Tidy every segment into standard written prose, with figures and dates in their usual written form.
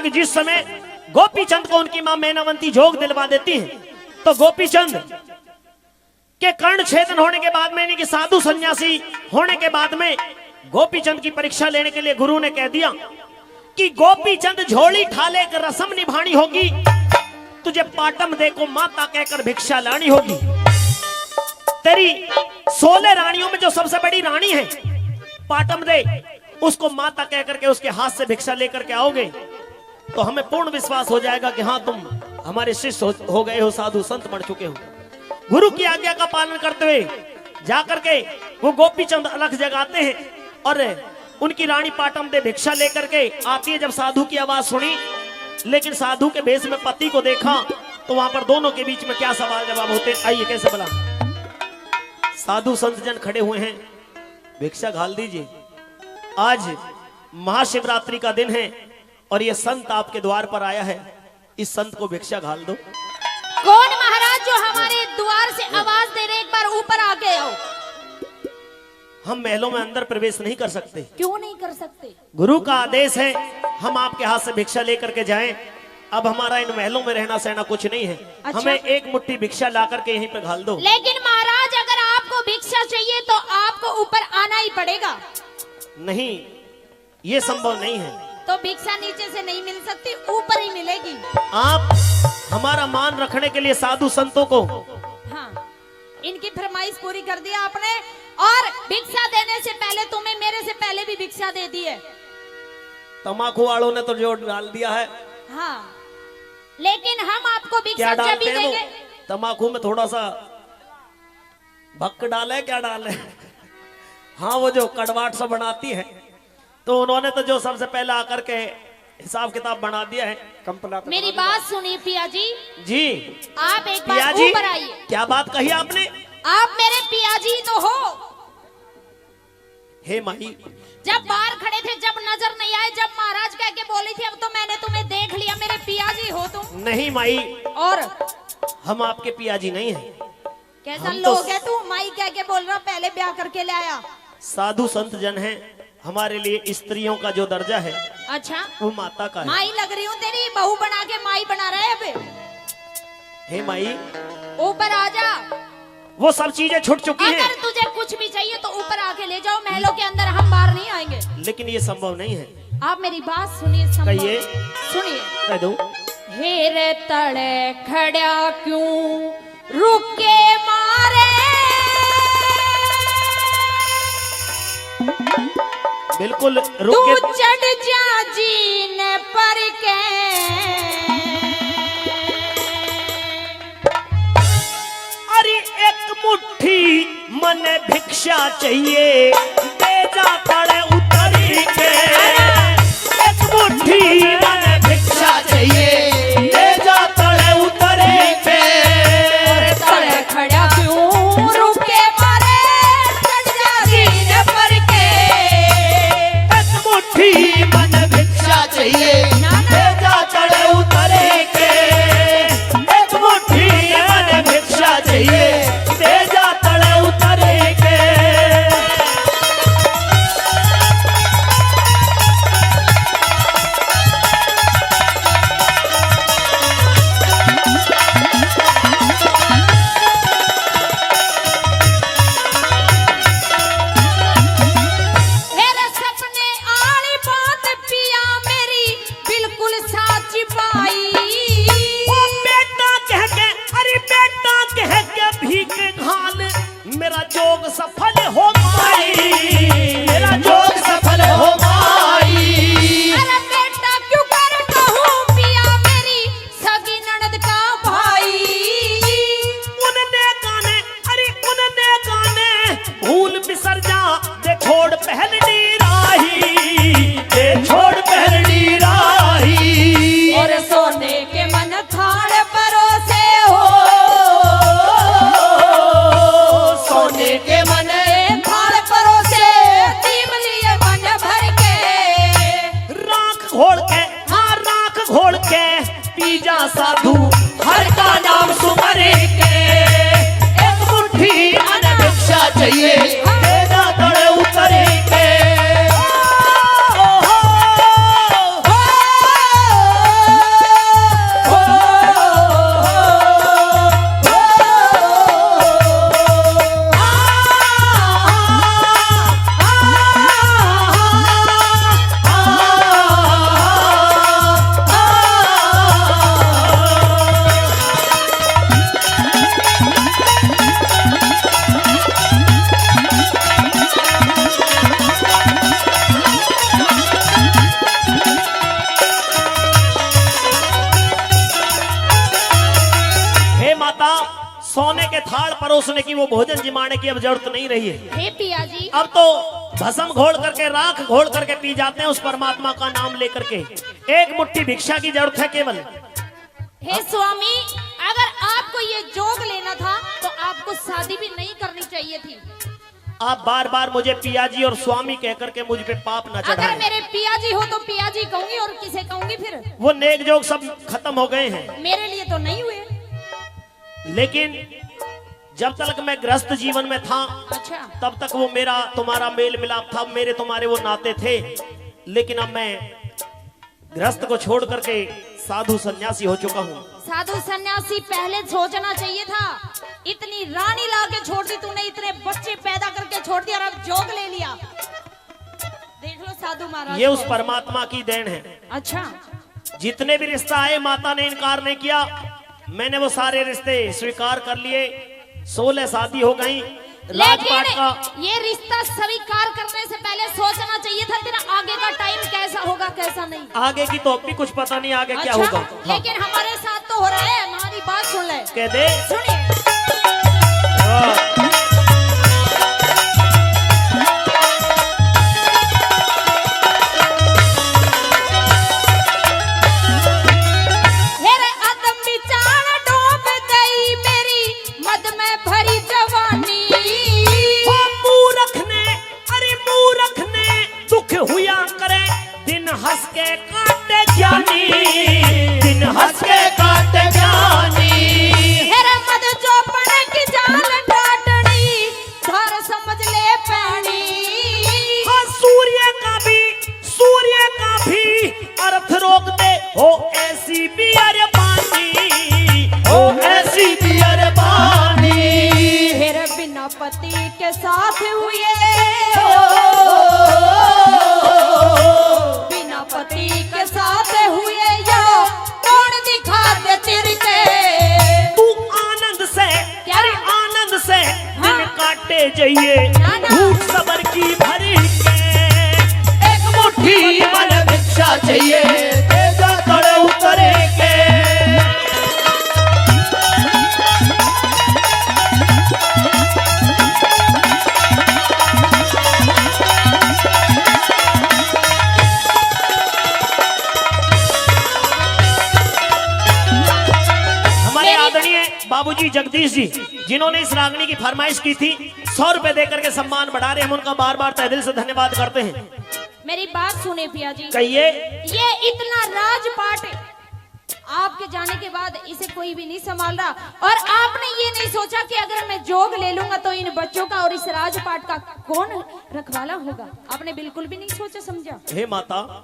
कि जिस समय गोपी चंद को उनकी मां मैनावंती जोग दिलवा देती है, तो गोपी चंद के कर्ण छेदन होने के बाद में, यानी कि साधु सन्यासी होने के बाद में, गोपी चंद की परीक्षा लेने के लिए गुरु ने कह दिया कि गोपी चंद झोली ठाले एक रस्म निभानी होगी, तुझे पाटम दे को माता कहकर भिक्षा लानी होगी। तेरी 16 रानियों में जो सबसे बड़ी रानी है पाटम दे, उसको माता कहकर के उसके हाथ से भिक्षा लेकर के आओगे तो हमें पूर्ण विश्वास हो जाएगा कि हाँ तुम हमारे शिष्य हो गए हो, साधु संत बन चुके हो। गुरु की आज्ञा का पालन करते हुए जाकर के वो गोपी चंद अलख जगाते हैं और उनकी रानी पाटम दे भिक्षा लेकर के आती है। जब साधु की आवाज सुनी, लेकिन साधु के भेष में पति को देखा, तो वहां पर दोनों के बीच में क्या सवाल जवाब होते, आइए कैसे बोला। साधु संत जन खड़े हुए हैं, भिक्षा घाल दीजिए, आज महाशिवरात्रि का दिन है और ये संत आपके द्वार पर आया है, इस संत को भिक्षा घाल दो। कौन महाराज जो हमारे द्वार से आवाज दे रहे, एक बार ऊपर आके आओ। हम महलों में अंदर प्रवेश नहीं कर सकते। क्यों नहीं कर सकते? गुरु का आदेश है हम आपके हाथ से भिक्षा लेकर के जाएं। अब हमारा इन महलों में रहना सहना कुछ नहीं है। अच्छा? हमें एक मुट्ठी भिक्षा ला करके यहीं पे घाल दो। लेकिन महाराज अगर आपको भिक्षा चाहिए तो आपको ऊपर आना ही पड़ेगा। नहीं, ये संभव नहीं है। तो भिक्षा नीचे से नहीं मिल सकती, ऊपर ही मिलेगी। आप हमारा मान रखने के लिए साधु संतों को, हाँ, इनकी फरमाइश पूरी कर दिया आपने, और भिक्षा देने से पहले तुम्हें मेरे से पहले भी भिक्षा दे दी है। तम्बाकू वालों ने तो जोर डाल दिया है। हाँ, लेकिन हम आपको क्या भिक्षा जब भी डालते हैं देंगे। वो? तम्बाकू में थोड़ा सा भक्क डाले, क्या डाले? हाँ, वो जो कड़वाट सा बनाती है, तो उन्होंने तो जो सबसे पहले आकर के हिसाब किताब बना दिया है। मेरी बात सुनिए पिया जी। जी, आप एक पिया बार जी, ऊपर आइए। क्या बात कही आपने? आप मेरे पिया जी तो हो। हे माही, जब बाहर खड़े थे, जब नजर नहीं आए, जब महाराज कह के बोली थी, अब तो मैंने तुम्हें देख लिया, मेरे पिया जी हो तुम। नहीं माई, और हम आपके पिया जी नहीं हैं। कैसा हम तो लोग है तू, माई कह के बोल रहा, पहले ब्याह करके ले आया। साधु संत जन हैं, हमारे लिए स्त्रियों का जो दर्जा है अच्छा, वो माता का है। माई लग रही हूँ तेरी, बहू बना के माई बना रहे हैं अबे। हे माई, ऊपर आ जा। वो सब चीजें छूट चुकी हैं। अगर तुझे कुछ भी चाहिए तो ऊपर आके ले जाओ, महलों के अंदर हम बाहर नहीं आएंगे। लेकिन ये संभव नहीं है। आप मेरी बात सुनिए, कहिए। सुनिए। कह दो। हेरे तड़े खड़ा क्यों रुके मारे, बिल्कुल रुके। तू चढ़ जा जीने पर के, अरे एक मुट्ठी मन भिक्षा चाहिए, दे जा तड़े उतरी के। एक मुट्ठी मन भिक्षा चाहिए, दे जा तड़े उतरी के। तड़े खड़ा क्यों रुके मारे, चढ़ जा जीने पर के। एक मुट्ठी मन भिक्षा चाहिए, दे जा तड़े उतरी के। एक मुट्ठी मन भिक्षा चाहिए, दे जा तड़े उतरी के। मेरे सपने आली बात पिया मेरी बिल्कुल साची पाई। ओ बेटा कह के, अरे बेटा कह के भीख घाल, मेरा जोग सफल हो माई, मेरा जोग सफल हो माई। अरे बेटा क्यों कर कहूँ पिया मेरी सगी ननद का भाई। उनने गाने, अरे उनने गाने भूल बिसर जा, दे छोड़ पहलनी राही, दे छोड़ पहलनी राही। और सोने के मन थाड़ परोसे हो, सोने के मन थाड़ परोसे दीप लिए मन भर के। राख घोल के, हाँ राख घोल के पी जा साधु, हर का नाम सुमरे के। एक मुट्ठी मन भिक्षा चाहिए, दे जा तड़े उतरे के। ओ हो, सोने के थाल परोसने की, वो भोजन जिमाने की अब जरूरत नहीं रही है। हे पिया जी, अब तो भस्म घोल करके, राख घोल करके पी जाते हैं उस परमात्मा का नाम लेकर के। एक मुट्ठी भिक्षा की जरूरत है केवल। हे स्वामी, अगर आपको ये जोग लेना था तो आपको शादी भी नहीं करनी चाहिए थी। आप बार बार मुझे पिया जी और स्वामी कह करके मुझ पे पाप न अगर चढ़ाएं। मेरे पिया जी हो तो पिया जी कहूंगी, और किसे कहूंगी फिर? वो नेक जोग सब खत्म हो गए हैं। मेरे लिए तो नहीं हुए। लेकिन जब तक मैं गृहस्थ जीवन में था अच्छा, तब तक वो मेरा तुम्हारा मेल मिलाप था, मेरे तुम्हारे वो नाते थे। लेकिन अब मैं गृहस्थ को छोड़ करके साधु सन्यासी हो चुका हूँ। साधु सन्यासी पहले सोचना चाहिए था। इतनी रानी लाके छोड़ दी तूने, इतने बच्चे पैदा करके छोड़ दिया, और अब जोग ले लिया। देख लो साधु महाराज ये को। उस परमात्मा की देन है। अच्छा, जितने भी रिश्ता आए माता ने इनकार नहीं किया, मैंने वो सारे रिश्ते स्वीकार कर लिए। 16 शादी हो गई। राजपाट का लेकिन ये रिश्ता स्वीकार करने से पहले सोचना चाहिए था तेरा आगे का टाइम कैसा होगा, कैसा नहीं। आगे की तो अब भी कुछ पता नहीं आगे क्या अच्छा, होगा। हाँ। लेकिन हमारे साथ तो हो रहा है। हमारी बात सुन ले। कह दे। सुनिए, मेरे अदम विचार डूब गई मेरी मद में भरी जवानी। ओ मूर्ख ने, अरे मूर्ख ने दुख हुआ करे, दिन हंस के काटे ज्ञानी, दिन हंस के काटे ज्ञानी। मेरे मद चौपड़ की जाल डाटनी, धर समझ ले पैनी। हाँ, सूर्य का भी अर्थ रोक दे, हो ऐसी भी अरे पानी, हो ऐसी भी अरे पानी। फिर बिना पति के साथ हुए, बिना पति के साथ हुए या कौन दिखा दे तिरके। तू आनंद से, अरे आनंद से दिन काटे जाइए, ना, ना। भूख सबर की भरी के, एक मुट्ठी मन भिक्षा चाहिए, तेजा तड़े उतरे के। हमारे आदरणीय बाबूजी जगदीश जी, जिन्होंने इस रागनी की फरमाइश की थी, 100 रुपए देकर के सम्मान बढ़ा रहे, हम उनका बार बार तहे दिल से धन्यवाद करते हैं। मेरी बात सुने पिया जी, कहिए। ये इतना राजपाट आपके जाने के बाद इसे कोई भी नहीं संभाल रहा, और आपने ये नहीं सोचा कि अगर मैं जोग ले लूंगा तो इन बच्चों का और इस राजपाट का कौन रखवाला होगा। आपने बिल्कुल भी नहीं सोचा समझा। हे माता,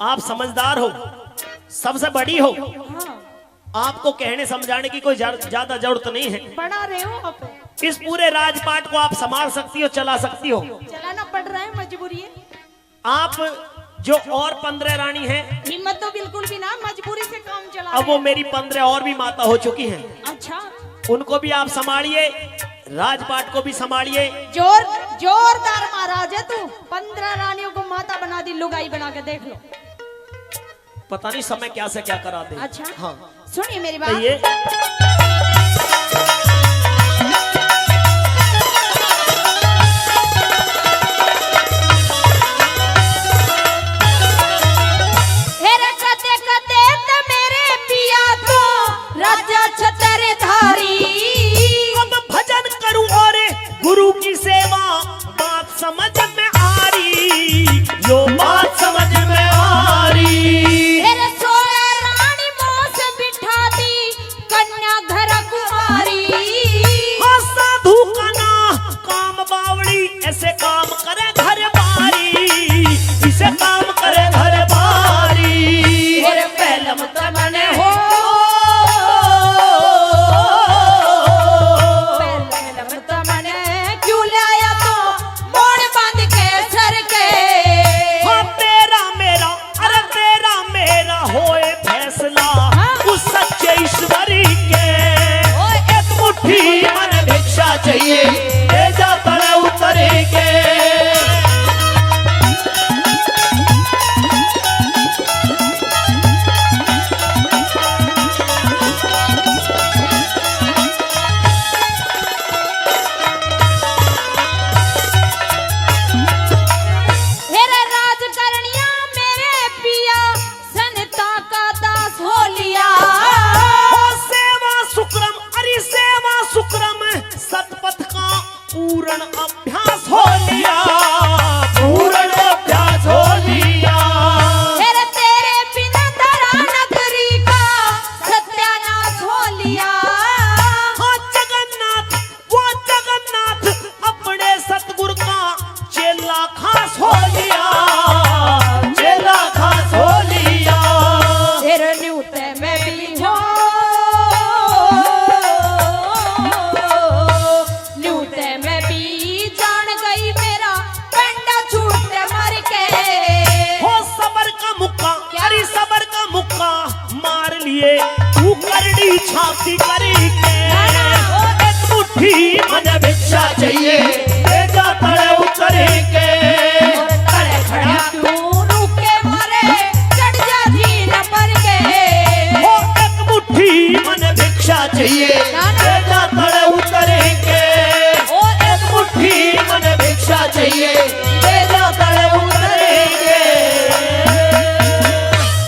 आप समझदार हो, सबसे बड़ी हो, हाँ, आपको कहने समझाने की कोई ज्यादा जरूरत नहीं है। पढ़ा रहे हो आप, इस पूरे राजपाट को आप संभाल सकती हो, चला सकती हो। चलाना पड़ रहा है, मजबूरी है। आप जो और 15 रानी हैं, हिम्मत तो बिल्कुल भी ना, मजबूरी से काम चला अब रहे वो हैं। मेरी 15 और भी माता हो चुकी हैं, अच्छा, उनको भी आप संभालिए, राजपाट को भी संभालिए। जोरदार महाराज है तू। 15 रानियों को माता बना दी, लुगाई बना के देख लो। पता नहीं समय क्या से क्या करा दे। अच्छा, हाँ, सुनिए मेरी बात। कहिए। हेरे कते कते ते मेरे पिया तो राजा छतर धारी। अब भजन करूं और गुरु की सेवा, बात समझ में आ रही, यो बात समझ में आ रही। हेरे सोया रानी मोस बिठा दी, कन्या घर कुमारी। हाँ, साधु का ना काम बावड़ी, ऐसे काम करे घर बारी, इसे काम करे घर बारी। हेरे पहलम तमने हो, पहलम तमने क्यों लाया तो मोड़ बांध के सर के। हाँ, तेरा मेरा, अरे तेरा मेरा होए फैसला, उस सच्चे ईश्वरी के। एक मुट्ठी मन भिक्षा चाहिए, तेजा तड़े उतरे के। छाती करी